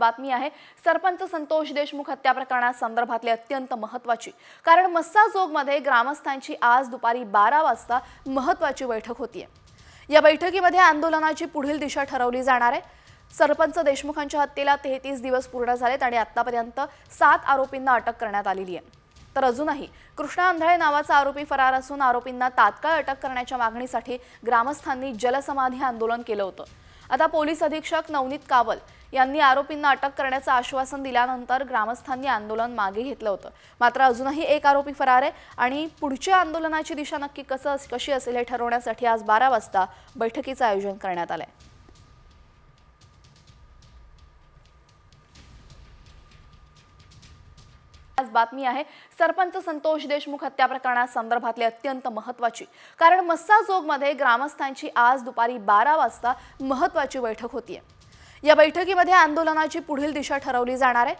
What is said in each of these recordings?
बातमी आहे सरपंच संतोष देशमुख हत्या प्रकरणासंदर्भातली अत्यंत महत्त्वाची। कारण मस्साजोगमध्ये ग्रामस्थांची आज दुपारी 12 वाजता महत्त्वाची बैठक होतीये। या बैठकीमध्ये आंदोलनाची पुढील दिशा ठरवली जाणार आहे। सरपंच देशमुखांच्या हत्येला 33 दिवस पूर्ण झालेत आणि आतापर्यंत 7 आरोपींना अटक करण्यात आलेली आहे। तर अजूनही कृष्णा आंधळे नावाचा आरोपी फरार असून आरोपींना तात्काळ अटक करण्याच्या मागणीसाठी ग्रामस्थांनी जलसमाधी आंदोलन केलं होतं। आता पोलीस अधीक्षक नवनीत कावल यांनी आरोपींना अटक करण्याचं आश्वासन दिल्यानंतर ग्रामस्थांनी आंदोलन मागे घेतलं होतं। मात्र अजूनही एक आरोपी फरार आहे आणि पुढच्या आंदोलनाची दिशा नक्की कशी असेल हे ठरवण्यासाठी आज 12 वाजता बैठकीचं आयोजन करण्यात आलंय। आज बातमी आहे सरपंच संतोष देशमुख हत्या प्रकरणासंदर्भातली अत्यंत महत्त्वाची। कारण मस्साजोगमध्ये ग्रामस्थांची आज दुपारी 12 वाजता महत्त्वाची बैठक होतीये। या बैठकीमध्ये आंदोलनाची पुढील दिशा ठरवली जाणार आहे।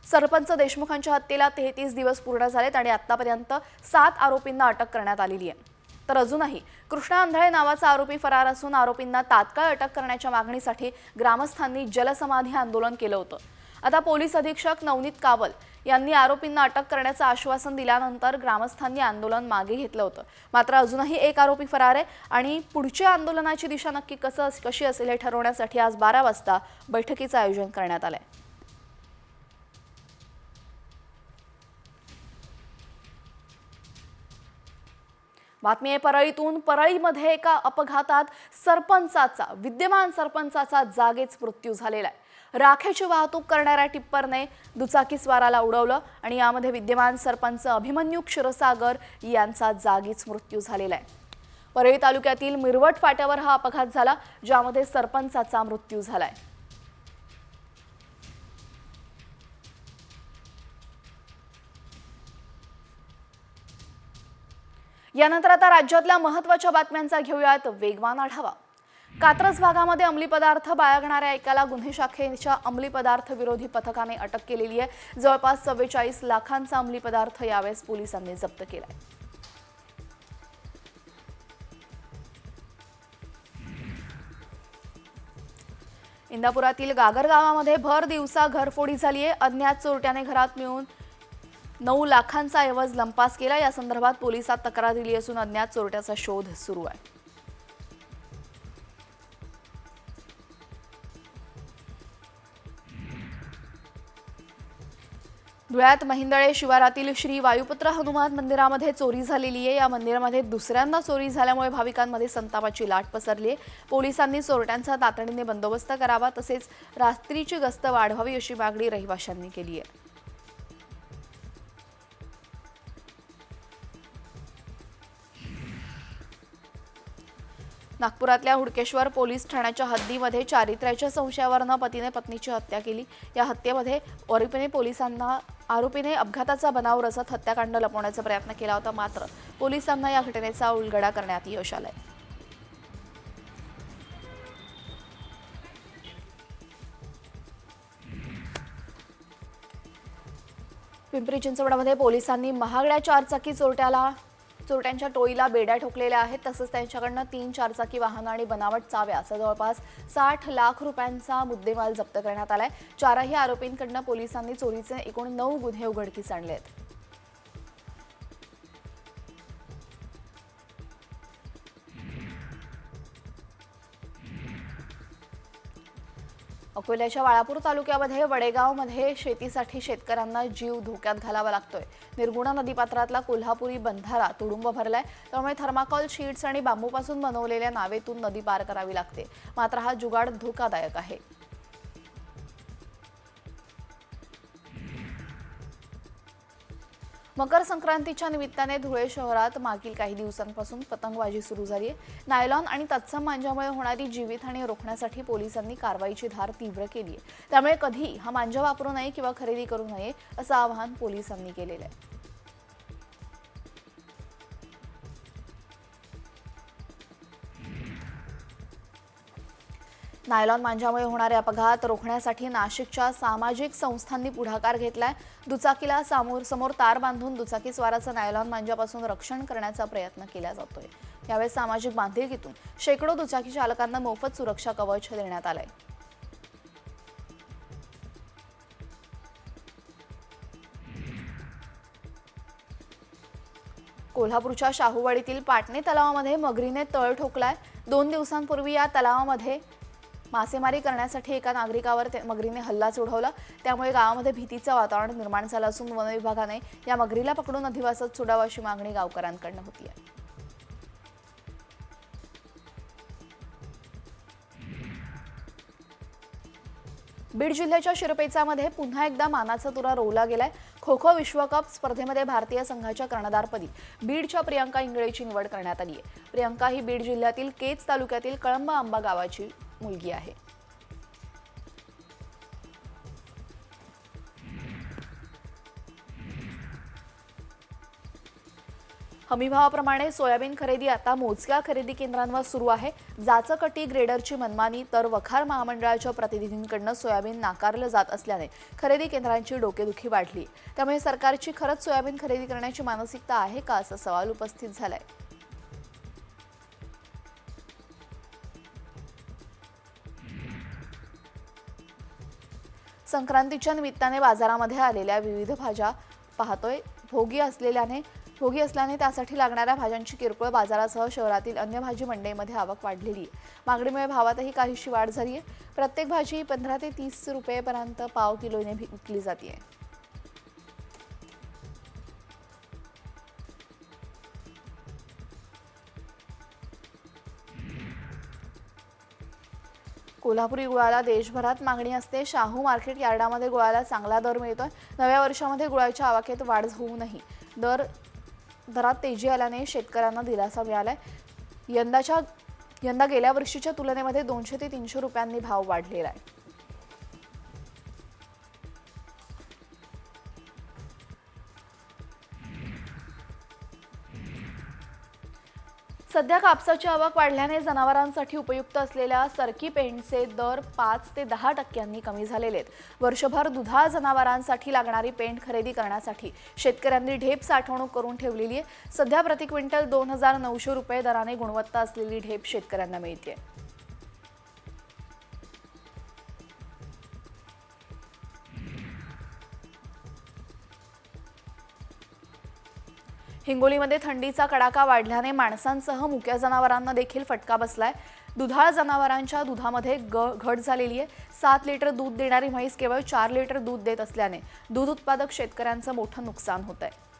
सरपंच देशमुखांच्या हत्येला 33 दिवस पूर्ण झालेत आणि आतापर्यंत 7 आरोपींना अटक करण्यात आलेली आहे। तर अजूनही कृष्णा आंधळे नावाचा आरोपी फरार असून आरोपींना तात्काळ अटक करण्याच्या मागणीसाठी ग्रामस्थांनी जलसमाधी आंदोलन केलं होतं। आता पोलीस अधीक्षक नवनीत कावल यांनी आरोपींना अटक करण्याचं आश्वासन दिल्यानंतर ग्रामस्थांनी आंदोलन मागे घेतलं होतं। मात्र अजूनही एक आरोपी फरार आहे आणि पुढच्या आंदोलनाची दिशा नक्की कशी असेल हे ठरवण्यासाठी आज 12 वाजता बैठकीचं आयोजन करण्यात आलंय। बातमी आहे परळीतून। परळीमध्ये एका अपघातात विद्यमान सरपंचाचा जागीच मृत्यू झालेला आहे। राखेची वाहतूक करणाऱ्या टिप्परने दुचाकीस्वाराला उडवलं आणि यामध्ये विद्यमान सरपंच अभिमन्यू क्षीरसागर यांचा जागीच मृत्यू झालेला आहे। परळी तालुक्यातील मिरवट फाट्यावर हा अपघात झाला, ज्यामध्ये सरपंचाचा मृत्यू झालाय। यानंतर आता राज्यातल्या महत्त्वाच्या बातम्यांचा घेऊयात वेगवान आढावा। कात्रज भागामध्ये अंमली पदार्थ बाळगणाऱ्या एकाला गुन्हे शाखेच्या अंमली पदार्थ विरोधी पथकाने अटक केलेली आहे। जवळपास 44 लाखांचा अंमली पदार्थ यावेळेस पोलिसांनी जप्त केलाय। इंदापुरातील गागर गावामध्ये भर दिवसा घरफोडी झाली आहे। अज्ञात चोरट्याने घरात मिळून 9 लाखांचा ऐवज लंपास केला। या संदर्भात पोलिसात तक्रार दिली असून अज्ञात चोरट्याचा शोध सुरू आहे। धुळ्यात महिंदळे शिवारातील श्री वायुपुत्र हनुमान मंदिरामध्ये चोरी झालेली आहे। या मंदिरामध्ये दुसऱ्यांदा चोरी झाल्यामुळे भाविकांमध्ये संतापाची लाट पसरली आहे। पोलिसांनी चोरट्यांचा तातडीने बंदोबस्त करावा, तसेच रात्रीची गस्त वाढवावी अशी मागणी रहिवाशांनी केली आहे। नागपुरातल्या हुडकेश्वर पोलीस ठाण्याच्या हद्दीमध्ये चारित्र्याच्या संशयावरून पतीने पत्नीची हत्या केली। या हत्येमध्ये आरोपीने अपघाताचा बनाव रचत हत्याकांड लपवण्याचा प्रयत्न केला होता, मात्र पोलिसांना या घटनेचा उलगडा करण्यात यश आलंय। पिंपरी चिंचवडमध्ये पोलिसांनी महागड्या चारचाकी चोरट्यांच्या टोळीला बेड्या ठोकलेल्या आहेत। तसंच त्यांच्याकडनं 3 चारचाकी वाहनं आणि बनावट चाव्या असा जवळपास 60 लाख रुपयांचा मुद्देमाल जप्त करण्यात आलाय। 4ही आरोपींकडनं पोलिसांनी चोरीचे एकूण 9 गुन्हे उघडकीस आणले आहेत। अकोल्याच्या वाळापूर तालुक्यामध्ये वडेगावमध्ये शेतीसाठी शेतकऱ्यांना जीव धोक्यात घालावा लागतोय। निर्गुणा नदीपात्रातला कोल्हापुरी बंधारा तुडुंब भरलाय, त्यामुळे थर्माकोल शीट्स आणि बांबूपासून बनवलेल्या नावेतून नदी पार करावी लागते। मात्र हा जुगाड धोकादायक आहे। मकर संक्रांतीच्या निमित्ताने धुळे शहरात मागील काही दिवसांपासून पतंगबाजी सुरू झाली आहे। नायलॉन आणि तत्सम मांजामुळे होणारी जीवितहानी रोखण्यासाठी पोलिसांनी कारवाईची धार तीव्र केली आहे। त्यामुळे कधी हा मांजा वापरू नये किंवा खरेदी करू नये असं आवाहन पोलिसांनी केलेलं आहे। नायलॉन मांजामुळे होणारे अपघात रोखण्यासाठी नाशिकच्या सामाजिक संस्थांनी पुढाकार घेतलाय। दुचाकीला समोर तार बांधून दुचाकीस्वाराचं नायलॉन मांजापासून रक्षण करण्याचा प्रयत्न केला जातोय। यावेळी सामाजिक बांधिलकीतून शेकडो दुचाकी चालकांना मोफत सुरक्षा कवच देण्यात आलंय। कोल्हापूरच्या शाहूवाडीतील पाटणे तलावामध्ये मगरीने तळ ठोकलाय। 2 दिवसांपूर्वी या तलावामध्ये मासेमारी करण्यासाठी एका नागरिकावर मगरीने हल्ला चढवला। त्यामुळे गावामध्ये भीतीचं वातावरण निर्माण झालं असून वन विभागाने या मगरीला पकडून अधिवासात सोडावं अशी मागणी गावकऱ्यांकडून होती आहे। बीड जिल्ह्याच्या शिरपेचामध्ये पुन्हा एकदा मानाचा तुरा रोवला गेलाय। खो-खो विश्वकप स्पर्धेमध्ये भारतीय संघाच्या कर्णधारपदी बीडच्या प्रियंका इंगळेची निवड करण्यात आली आहे। प्रियंका ही बीड जिल्ह्यातील केज तालुक्यातील कळंबा आंबा गावाची मुलगी आहे। हमीभावाप्रमाणे सोयाबीन खरेदी आता मोजक्या खरेदी केंद्रांवर सुरू आहे। जाचकटी ग्रेडरची मनमानी तर वखार महामंडळाच्या प्रतिनिधींकडून सोयाबीन नाकारलं जात असल्याने खरेदी केंद्रांची डोकेदुखी वाढली। त्यामुळे सरकारची खरंच सोयाबीन खरेदी करण्याची मानसिकता आहे का असा सवाल उपस्थित झालाय। संक्रांतीच्या निमित्ताने बाजारामध्ये आलेल्या विविध भाज्या पाहतोय। भोगी असल्याने त्यासाठी लागणाऱ्या भाज्यांची किरकोळ बाजारासह शहरातील अन्य भाजी मंडईमध्ये आवक वाढलेली आहे। मागणीमुळे भावातही काहीशी वाढ झाली आहे। प्रत्येक भाजी 15 ते 30 रुपयेपर्यंत पाव किलोने विकली जाते। कोल्हापुरी गुळाला देशभरात मागणी असते। शाहू मार्केट यार्डामध्ये गुळाला चांगला दर मिळतोय। नव्या वर्षामध्ये गुळाच्या आवकेत वाढ होऊनही दरात तेजी आल्याने शेतकऱ्यांना दिलासा मिळालाय। यंदा गेल्या वर्षीच्या तुलनेमध्ये 200 ते 300 रुपयांनी भाव वाढलेला आहे। सध्या कापसाची आवक वाढल्याने जनावरांसाठी उपयुक्त असलेल्या सरकी पेंडचे दर 5 ते 10% कमी झालेले आहेत। वर्षभर दुधाळ जनावरांसाठी लागणारी पेंड खरेदी करण्यासाठी शेतकऱ्यांनी ढेप साठवणूक करून ठेवलेली आहे। सध्या प्रति क्विंटल 2900 रुपये दराने गुणवत्ता असलेली ढेप शेतकऱ्यांना मिळते। हिंगोलीमध्ये थंडीचा कडाका वाढल्याने माणसांसह मुक्या जनावरांना देखील फटका बसलाय। दुधाळ जनावरांच्या दुधामध्ये घट झालेली आहे। 7 लिटर दूध देणारी म्हैस केवळ 4 लिटर दूध देत असल्याने दूध उत्पादक शेतकऱ्यांचं मोठं नुकसान होत आहे।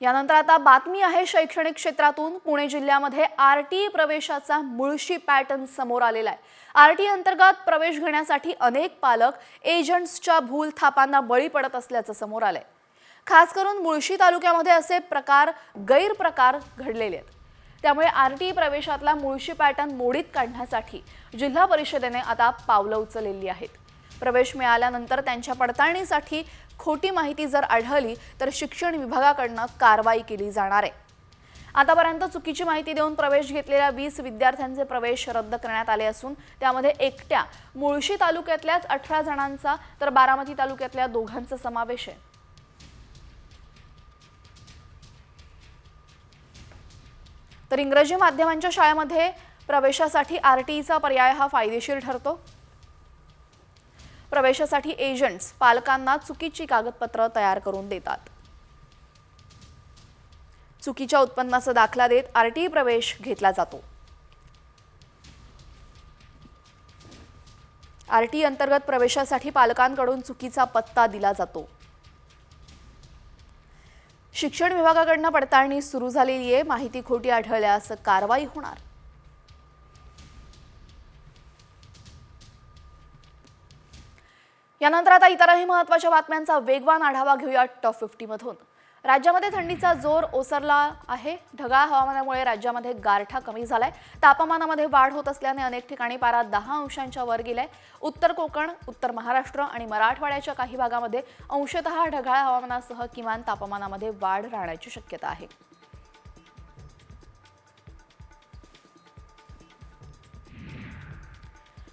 यानंतर आता बातमी आहे शैक्षणिक क्षेत्रातून। पुणे जिल्ह्यामध्ये आरटीई प्रवेशाचा मुळशी पॅटर्न समोर आलेला आहे। आरटीई अंतर्गत प्रवेश घेण्यासाठी अनेक पालक एजंट्सच्या भूल थापांना बळी पडत असल्याचं समोर आलंय। खास करून मुळशी तालुक्यामध्ये असे गैरप्रकार घडलेले आहेत। त्यामुळे आरटीई प्रवेशातला मुळशी पॅटर्न मोडीत काढण्यासाठी जिल्हा परिषदेने आता पावलं उचललेली आहेत। प्रवेश मिळाल्यानंतर त्यांच्या पडताळणीसाठी खोटी माहिती जर आढळली तर शिक्षण विभागाकडून कारवाई केली जाणार आहे। आतापर्यंत चुकीची माहिती देऊन प्रवेश घेतलेल्या 20 विद्यार्थ्यांचे प्रवेश रद्द करण्यात आले असून त्यामध्ये एकट्या मुळशी तालुक्यातल्याच 18 जणांचा तर बारामती तालुक्यातल्या 2 समावेश आहे। तर इंग्रजी माध्यमांच्या शाळेमध्ये प्रवेशासाठी आरटीईचा पर्याय हा फायदेशीर ठरतो। प्रवेशासाठी एजंट्स पालकांना चुकीची कागदपत्र तयार करून देतात। चुकीच्या उत्पन्नाचा दाखला देत आरटीई प्रवेश घेतला जातो। आरटीई अंतर्गत प्रवेशासाठी पालकांकडून चुकीचा पत्ता दिला जातो। शिक्षण विभागाकडून पडताळणी सुरू झालेली आहे। माहिती खोटी आढळल्यास कारवाई होणार। यानंतर आता इतरही महत्त्वाच्या बातम्यांचा वेगवान आढावा घेऊया टॉप 50 मधून। राज्यामध्ये थंडीचा जोर ओसरला आहे। ढगाळ हवामानामुळे राज्यामध्ये गारठा कमी झालाय। तापमानामध्ये वाढ होत असल्याने अनेक ठिकाणी पारा 10 अंशांच्या वर गेलाय। उत्तर कोकण, उत्तर महाराष्ट्र आणि मराठवाड्याच्या काही भागामध्ये अंशतः ढगाळ हवामानासह किमान तापमानामध्ये वाढ राहण्याची शक्यता आहे।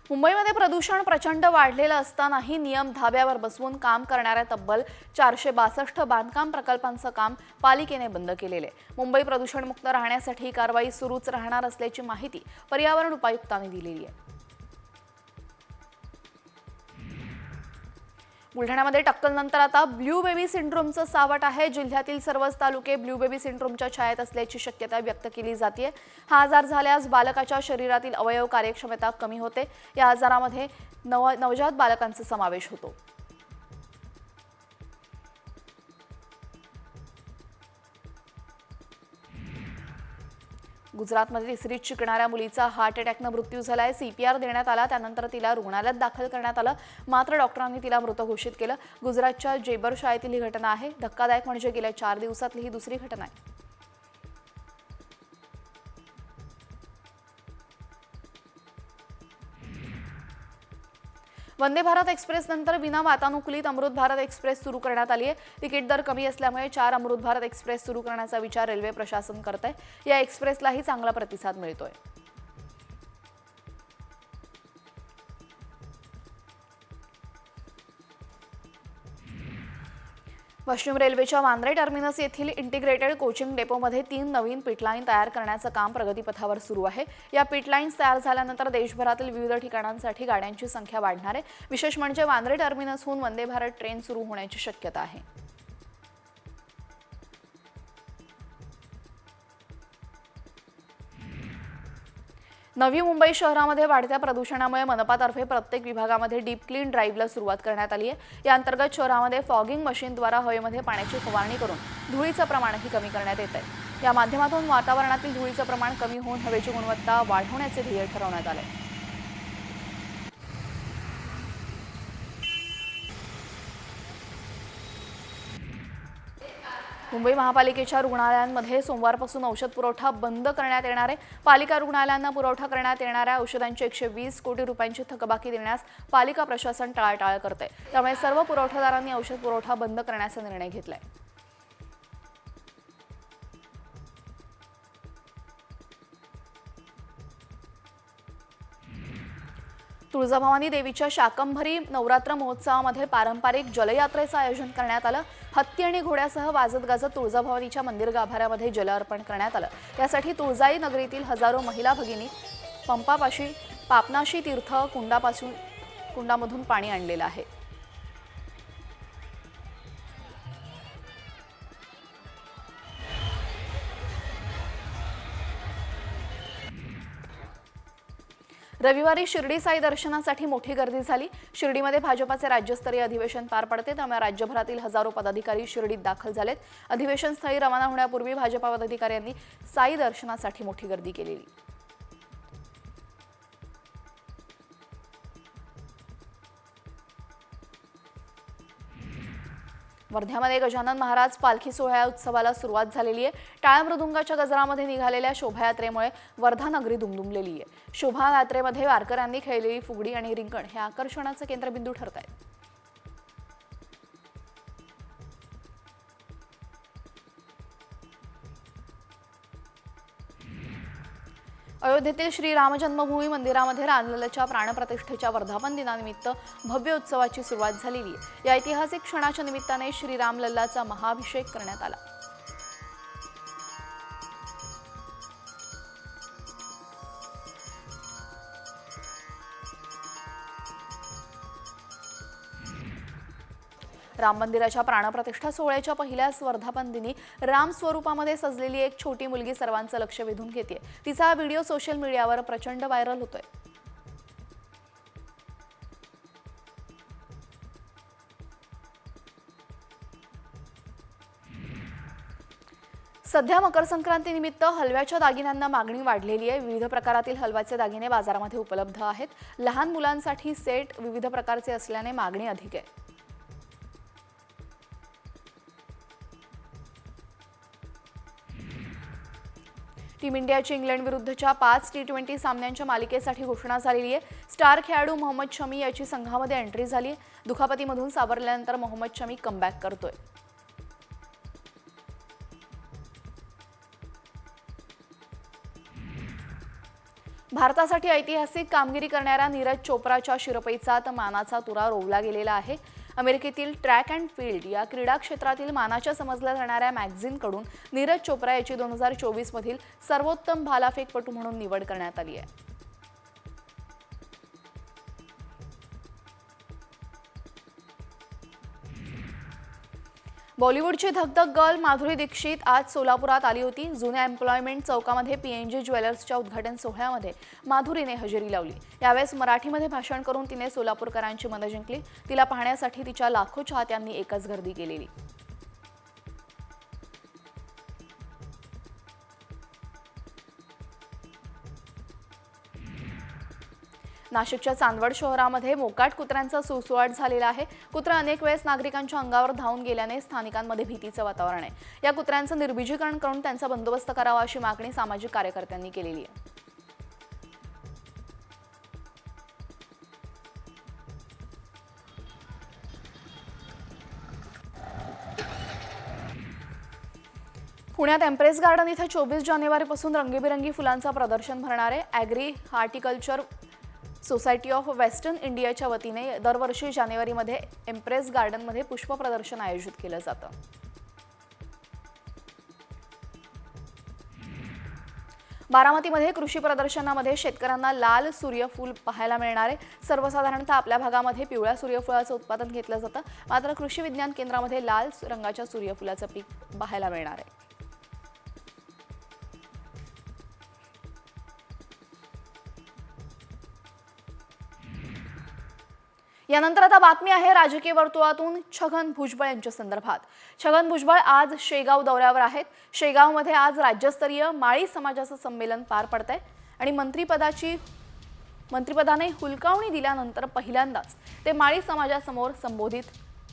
मुंबईमध्ये प्रदूषण प्रचंड वाढलेलं असतानाही नियम धाब्यावर बसवून काम करणाऱ्या तब्बल 462 बांधकाम प्रकल्पांचं काम पालिकेने बंद केलेले आहे। मुंबई प्रदूषणमुक्त राहण्यासाठी कारवाई सुरूच राहणार असल्याची माहिती पर्यावरण उपायुक्तांनी दिलेली आहे। बुलढाण्यामध्ये टक्कलनंतर आता ब्ल्यू बेबी सिंड्रोमचं सावट आहे. जिल्ह्यातील सर्वच तालुके ब्ल्यू बेबी सिंड्रोमच्या छायेत असल्याची शक्यता व्यक्त केली जाते. हा आजार झाल्यास बालकाच्या शरीरातील अवयव कार्यक्षमता कमी होते. या आजारामध्ये नवजात बालकांचा समावेश होतो. गुजरातमध्ये तिसरीत शिकणाऱ्या मुलीचा हार्ट अटॅकनं मृत्यू झालाय. CPR देण्यात आला. त्यानंतर तिला रुग्णालयात दाखल करण्यात आलं, मात्र डॉक्टरांनी तिला मृत घोषित केलं. गुजरातच्या जेबर शाळेतील ही घटना आहे. धक्कादायक म्हणजे गेल्या 4 दिवसातली ही दुसरी घटना आहे. वंदे भारत एक्सप्रेस नंतर विना वातानुकूलित अमृत भारत एक्सप्रेस सुरू करण्यात आली आहे. तिकीट दर कमी असल्यामुळे 4 अमृत भारत एक्सप्रेस सुरू करण्याचा विचार रेल्वे प्रशासन करत आहे. या एक्सप्रेसलाही चांगला प्रतिसाद मिळतोय. पश्चिम रेल्वेच्या वांद्रे टर्मिनस येथील इंटिग्रेटेड कोचिंग डेपोमध्ये 3 नवीन पिटलाईन तयार करण्याचं काम प्रगतीपथावर सुरू आहे. या पिटलाईन्स तयार झाल्यानंतर देशभरातील विविध ठिकाणांसाठी गाड्यांची संख्या वाढणार आहे. विशेष म्हणजे वांद्रे टर्मिनसहून वंदे भारत ट्रेन सुरू होण्याची शक्यता आहे. नवी मुंबई शहरामध्ये वाढत्या प्रदूषणामुळे मनपातर्फे प्रत्येक विभागामध्ये डीप क्लीन ड्राईव्हला सुरुवात करण्यात आली आहे. या अंतर्गत शहरामध्ये फॉगिंग मशीनद्वारा हवेमध्ये पाण्याची फवारणी करून धुळीचं प्रमाणही कमी करण्यात येत आहे. या माध्यमातून वातावरणातील धुळीचं प्रमाण कमी होऊन हवेची गुणवत्ता वाढवण्याचे ध्येय ठरवण्यात आले. मुंबई महापालिकेच्या रुग्णालयांमध्ये सोमवारपासून औषध पुरवठा बंद करण्यात येणार आहे. पालिका रुग्णालयांना पुरवठा करण्यात येणाऱ्या औषधांची 120 कोटी रुपयांची थकबाकी देण्यास पालिका प्रशासन टाळाटाळ करते. त्यामुळे सर्व पुरवठादारांनी औषध पुरवठा बंद करण्याचा निर्णय घेतलाय. तुळजाभवानी देवीच्या शाकंभरी नवरात्र महोत्सवामध्ये पारंपरिक जलयात्रेचं आयोजन करण्यात आलं. हत्ती आणि घोड्यासह वाजत गाजत तुळजाभवानीच्या मंदिर गाभाऱ्यामध्ये जल अर्पण करण्यात आलं. यासाठी तुळजाई नगरीतील हजारो महिला भगिनी पंपापाशी पापनाशी तीर्थ कुंडामधून पाणी आणलेलं आहे. रविवारी शिर्डी साई दर्शनासाठी मोठी गर्दी झाली. शिर्डीमध्ये भाजपाचे राज्यस्तरीय अधिवेशन पार पडते, त्यामुळे राज्यभरातील हजारो पदाधिकारी शिर्डीत दाखल झालेत. अधिवेशन स्थळी रवाना होण्यापूर्वी भाजपा पदाधिकाऱ्यांनी साई दर्शनासाठी मोठी गर्दी केलेली. वर्ध्यामध्ये गजानन महाराज पालखी सोहळा उत्सवाला सुरुवात झालेली आहे. टाळ मृदुंगाच्या गजरामध्ये निघालेल्या शोभायात्रेमुळे वर्धा नगरी दुमदुमलेली आहे. शोभायात्रेमध्ये वारकऱ्यांनी खेळलेली फुगडी आणि रिंगण हे आकर्षणाचे केंद्रबिंदू ठरत आहेत. अयोध्येतील श्री राम जन्मभूमी मंदिरामध्ये रामलल्लाच्या प्राणप्रतिष्ठेच्या वर्धापन दिनानिमित्त भव्य उत्सवाची सुरुवात झालेली आहे. या ऐतिहासिक क्षणाच्या निमित्ताने श्री रामलल्लाचा महाअभिषेक करण्यात आला. राम मंदिराच्या प्राणप्रतिष्ठा सोहळ्याच्या पहिल्याच वर्धापन दिनी राम स्वरूपामध्ये सजलेली एक छोटी मुलगी सर्वांचं लक्ष वेधून घेते. तिचा व्हिडिओ सोशल मीडियावर प्रचंड व्हायरल होतोय. सध्या मकर संक्रांतीनिमित्त हलव्याच्या दागिन्यांना मागणी वाढलेली आहे. विविध प्रकारातील हलव्याचे दागिने बाजारामध्ये उपलब्ध आहेत. लहान मुलांसाठी सेट विविध प्रकारचे असल्याने मागणी अधिक आहे. टीम इंडियाची इंग्लंड विरुद्धच्या 5 T20 सामन्यांच्या मालिकेसाठी घोषणा झालेली आहे. स्टार खेळाडू मोहम्मद शमी याची संघामध्ये एंट्री झाली आहे. दुखापतीमधून सावरल्यानंतर मोहम्मद शमी कमबॅक करतोय. भारतासाठी ऐतिहासिक कामगिरी करणाऱ्या नीरज चोप्राच्या शिरपैचात मानाचा तुरा रोवला गेलेला आहे. अमेरिकेतील ट्रॅक अँड फील्ड या क्रीडा क्षेत्रातील मानाच्या समजल्या जाणाऱ्या मॅगझिनकडून नीरज चोप्रा याची 2024 मधील सर्वोत्तम भालाफेकपटू म्हणून निवड करण्यात आली आहे. बॉलिवूडची धगधग गर्ल माधुरी दीक्षित आज सोलापुरात आली होती. जुन्या एम्प्लॉयमेंट चौकामध्ये PNG ज्वेलर्सच्या उद्घाटन सोहळ्यामध्ये माधुरीने हजेरी लावली. यावेळेस मराठीमध्ये भाषण करून तिने सोलापूरकरांची मनं जिंकली. तिला पाहण्यासाठी तिच्या लाखो चाहत्यांनी एकच गर्दी केलेली. नाशिकच्या चांदवड शहरामध्ये मोकाट कुत्र्यांचा सुळसुळाट झालेला आहे. कुत्रे अनेक वेळेस नागरिकांच्या अंगावर धावून गेल्याने स्थानिकांमध्ये भीतीचं वातावरण आहे. या कुत्र्यांचं निर्बीजीकरण करून त्यांचा बंदोबस्त करावा अशी मागणी सामाजिक कार्यकर्त्यांनी केलेली आहे. पुण्यात एम्प्रेस गार्डन इथे 24 जानेवारीपासून रंगीबेरंगी फुलांचं प्रदर्शन भरणार आहे. Agree horticulture society of western इंडियाच्या वतीने दरवर्षी जानेवारीमध्ये एम्प्रेस गार्डनमध्ये पुष्प प्रदर्शन आयोजित केलं जातं. बारामतीमध्ये कृषी प्रदर्शनामध्ये शेतकऱ्यांना लाल सूर्यफूल पाहायला मिळणार आहे. सर्वसाधारणतः आपल्या भागामध्ये पिवळ्या सूर्यफुलाचं उत्पादन घेतलं जातं, मात्र कृषी विज्ञान केंद्रामध्ये लाल रंगाच्या सूर्यफुलाचं पीक पाहायला मिळणार आहे. यानंतर आता बातमी आहे राजकीय वर्तुळातून छगन भुजबळ यांच्या संदर्भात. छगन भुजबळ आज शेगाव दौऱ्यावर आहेत. शेगावमध्ये आज राज्यस्तरीय माळी समाजाचं संमेलन पार पडतंय आणि मंत्रिपदाने हुलकावणी दिल्यानंतर पहिल्यांदाच ते माळी समाजासमोर संबोधित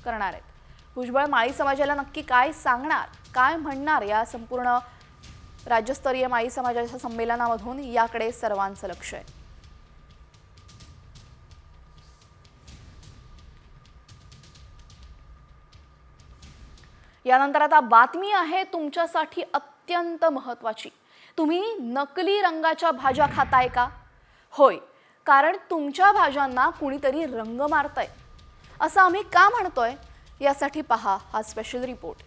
करणार आहेत. भुजबळ माळी समाजाला नक्की काय सांगणार, काय म्हणणार या संपूर्ण राज्यस्तरीय माळी समाजाच्या संमेलनामधून याकडे सर्वांचं लक्ष आहे. यानंतर आता बातमी आहे तुमच्यासाठी अत्यंत महत्त्वाची. तुम्ही नकली रंगाच्या भाज्या खाताय का? होय, कारण तुमच्या भाज्यांना कुणीतरी रंग मारतंय. असं आम्ही का म्हणतोय यासाठी पहा हा स्पेशल रिपोर्ट.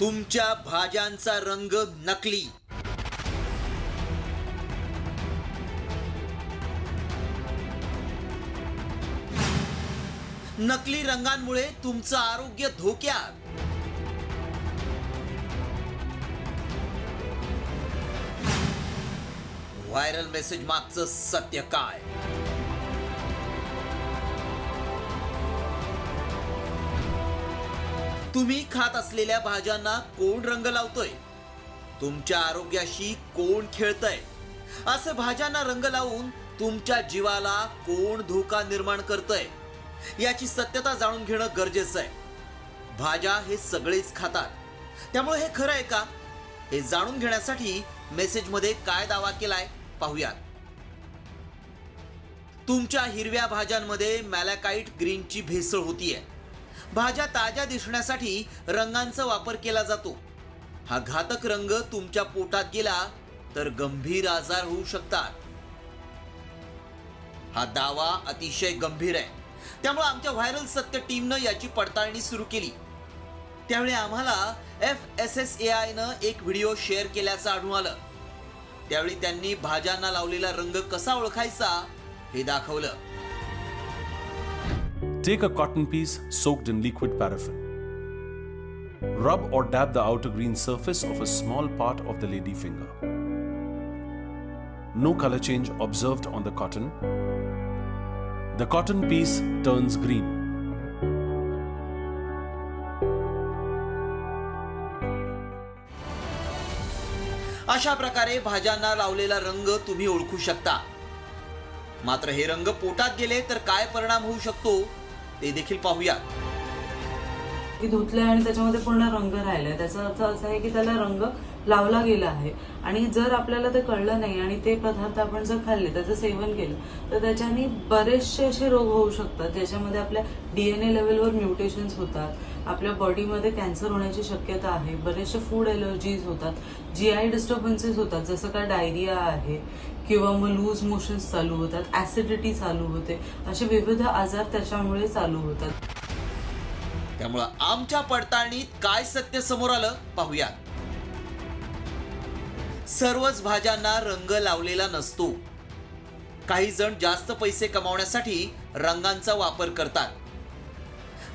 तुमच्या भाज्यांचा रंग नकली. नकली रंगांमुळे तुमचं आरोग्य धोक्यात. व्हायरल मेसेज मागचं सत्य काय? तुम्ही खात असलेल्या भाज्यांना कोण रंग लावतोय? तुमच्या आरोग्याशी कोण खेळतंय? असे भाज्यांना रंग लावून तुमच्या जीवाला कोण धोका निर्माण करतंय याची सत्यता जाणून घेणं गरजेचं आहे. भाज्या हे सगळेच खातात, त्यामुळे हे खरं आहे का हे जाणून घेण्यासाठी मेसेजमध्ये काय दावा केलाय पाहूयात. तुमच्या हिरव्या भाज्यांमध्ये मॅलाकाइट ग्रीनची भेसळ होतीये. भाज्या ताज्या दिसण्यासाठी रंगांचा वापर केला जातो. हा घातक रंग तुमच्या पोटात गेला तर गंभीर आजार होऊ शकतात. हा दावा अतिशय गंभीर आहे, त्यामुळे आमच्या व्हायरल सत्य टीमनं याची पडताळणी सुरू केली. त्यावेळी आम्हाला FSSAIनं एक व्हिडिओ शेअर केल्याचं आढळून आलं. त्यावेळी त्यांनी भाज्यांना लावलेला रंग कसा ओळखायचा हे दाखवलं. Take a cotton piece soaked in liquid paraffin. Rub or dab the outer green surface of a small part of the lady finger. No color change observed on the cotton. The cotton piece turns green. अशा प्रकारे भाज्यांना लावलेला रंग तुम्ही ओळखू शकता. मात्र हे रंग पोटात गेले तर काय परिणाम होऊ शकतो ते देखील पाहूया. की धुतलंय आणि त्याच्यामध्ये पूर्ण रंग राहिलाय, त्याचा अर्थ असा आहे की त्याला रंग लावला गेला आहे. आणि जर आपल्याला ते कळलं नाही आणि ते पदार्थ आपण जर खाल्ले, त्याचं सेवन केलं तर त्याच्याने बरेचसे असे रोग होऊ शकतात, ज्याच्यामध्ये आपल्या DNA लेवलवर म्युटेशन्स होतात, आपल्या बॉडीमध्ये कॅन्सर होण्याची शक्यता आहे, बरेचसे फूड ॲलर्जीज होतात, GI डिस्टर्बन्सेस होतात, जसं का डायरिया आहे किंवा मग लूज मोशन्स चालू होतात, ऍसिडिटी चालू होते, असे विविध आजार त्याच्यामुळे चालू होतात. त्यामुळे आमच्या पडताळणीत काय सत्य समोर आलं पाहूयात. सर्वच भाज्यांना रंग लावलेला नसतो. काही जण जास्त पैसे कमावण्यासाठी रंगांचा वापर करतात.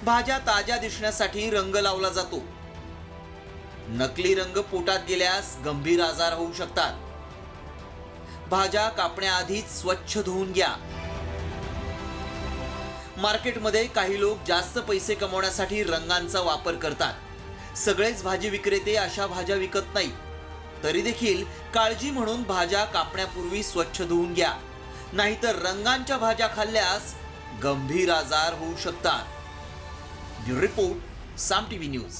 भाज्या ताज्या दिसण्यासाठी रंग लावला जातो. नकली रंग पोटात गेल्यास गंभीर आजार होऊ शकतात. भाज्या कापण्याआधीच स्वच्छ धुवून घ्या. मार्केटमध्ये काही लोक जास्त पैसे कमवण्यासाठी रंगांचा वापर करतात. सगळेच भाजी विक्रेते अशा भाज्या विकत नाहीत. तरी देखील काळजी म्हणून भाज्या कापण्यापूर्वी स्वच्छ धुवून घ्या. नाहीतर रंगांच्या भाज्या खाल्ल्यास गंभीर आजार होऊ शकतात. ब्युरो रिपोर्ट, साम टीव्ही न्यूज.